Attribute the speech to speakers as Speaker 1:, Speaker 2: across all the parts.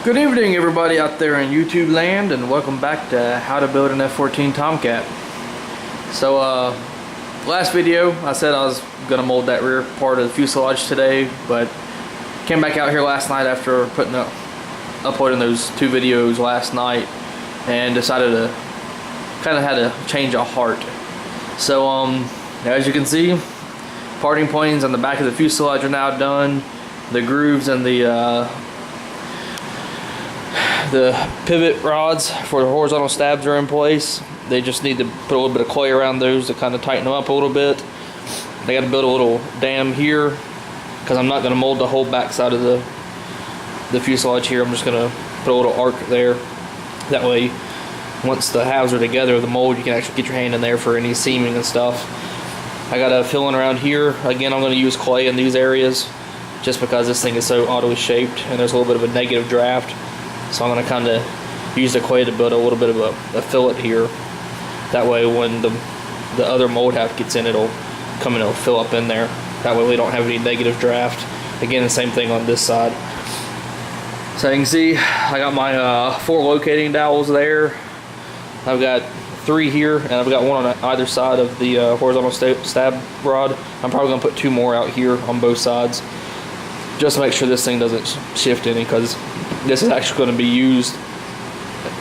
Speaker 1: Good evening everybody out there in YouTube land, and welcome back to how to build an F-14 Tomcat. So last video I said I was gonna mold that rear part of the fuselage today, but came back out here last night after uploading those two videos last night and decided to kind of had a change of heart. So as you can see, parting points on the back of the fuselage are now done. The grooves and the pivot rods for the horizontal stabs are in place. They just need to put a little bit of clay around those to kind of tighten them up a little bit. They got to build a little dam here because I'm not going to mold the whole back side of the fuselage here. I'm just going to put a little arc there. That way, once the halves are together, the mold, you can actually get your hand in there for any seaming and stuff. I got a filling around here. Again, I'm going to use clay in these areas just because this thing is so oddly shaped and there's a little bit of a negative draft. So I'm going to kind of use the clay to build a little bit of a fillet here. That way when the other mold half gets in, it'll come and it'll fill up in there. That way we don't have any negative draft. Again, the same thing on this side. So you can see I got my 4 locating dowels there. I've got 3 here, and I've got 1 on either side of the horizontal stab rod. I'm probably going to put 2 more out here on both sides, just to make sure this thing doesn't shift any, because this is actually going to be used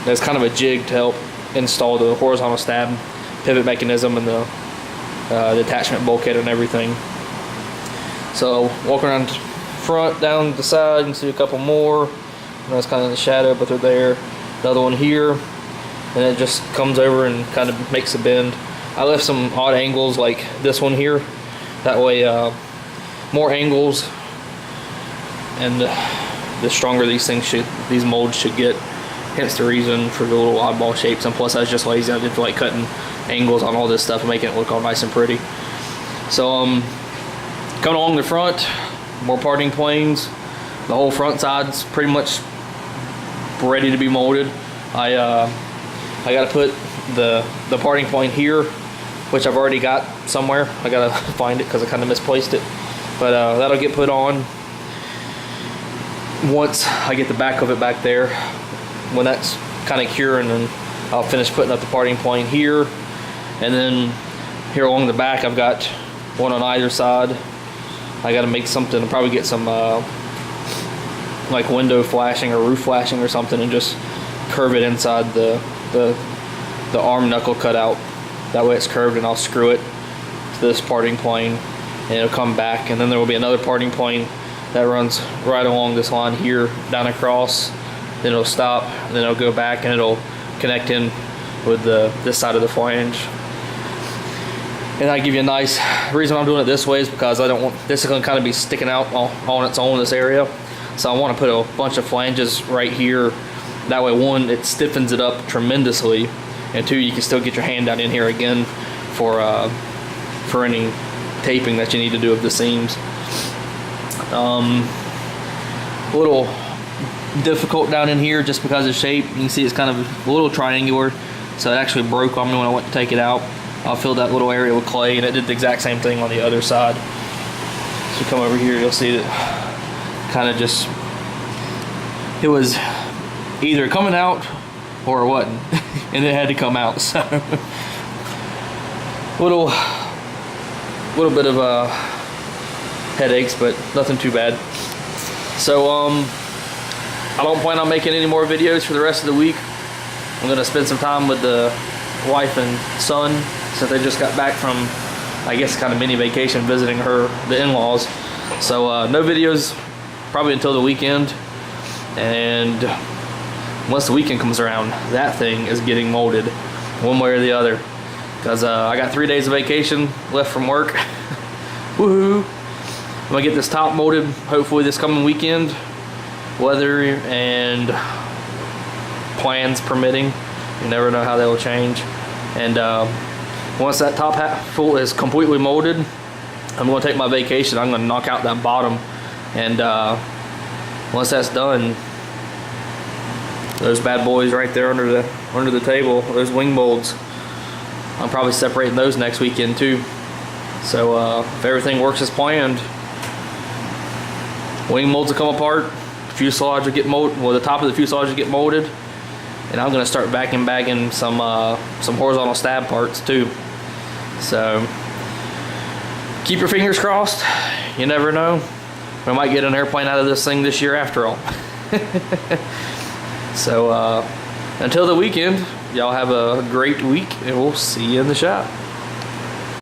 Speaker 1: as kind of a jig to help install the horizontal stab pivot mechanism and the attachment bulkhead and everything. So walk around front, down the side, you can see a couple more. That's kind of in the shadow, but they're there. Another one here, and it just comes over and kind of makes a bend. I left some odd angles like this one here. That way, more angles, and the stronger these molds should get. Hence the reason for the little oddball shapes. And plus, I was just lazy. I didn't feel like cutting angles on all this stuff and making it look all nice and pretty. So coming along the front, more parting planes. The whole front side's pretty much ready to be molded. I got to put the parting point here, which I've already got somewhere. I got to find it because I kind of misplaced it. But that'll get put on once I get the back of it back there. When that's kind of curing, and I'll finish putting up the parting point here. And then here along the back, I've got 1 on either side. I got to make something, I'll probably get some like window flashing or roof flashing or something, and just curve it inside the arm knuckle cutout. That way it's curved, and I'll screw it to this parting plane and it'll come back. And then there will be another parting plane that runs right along this line here down across. Then it'll stop, and then it'll go back, and it'll connect in with this side of the flange. And I give you a nice reason I'm doing it this way is because I don't want this is going to kind of be sticking out on its own in this area. So I want to put a bunch of flanges right here. That way, 1, it stiffens it up tremendously, and 2, you can still get your hand down in here again for any taping that you need to do of the seams. A little difficult down in here just because of shape. You can see it's kind of a little triangular, so it actually broke on me when I went to take it out. I filled that little area with clay, and it did the exact same thing on the other side. So you come over here, you'll see that kind of just, it was either coming out or it wasn't, and it had to come out. So little bit of headaches, but nothing too bad. So I don't plan on making any more videos for the rest of the week. I'm going to spend some time with the wife and son since they just got back from, I guess, kind of mini vacation visiting the in-laws. So no videos probably until the weekend. And once the weekend comes around, that thing is getting molded one way or the other. Because I got 3 days of vacation left from work. Woohoo! I'm going to get this top molded hopefully this coming weekend, weather and plans permitting. You never know how they will change. And once that top half is completely molded, I'm going to take my vacation. I'm going to knock out that bottom, and once that's done, those bad boys right there under the table, those wing molds, I'm probably separating those next weekend too. So if everything works as planned, wing molds will come apart, fuselage will get molded. Well, the top of the fuselage will get molded, and I'm gonna start bagging some horizontal stab parts too. So keep your fingers crossed. You never know. We might get an airplane out of this thing this year after all. So until the weekend, y'all have a great week, and we'll see you in the shop.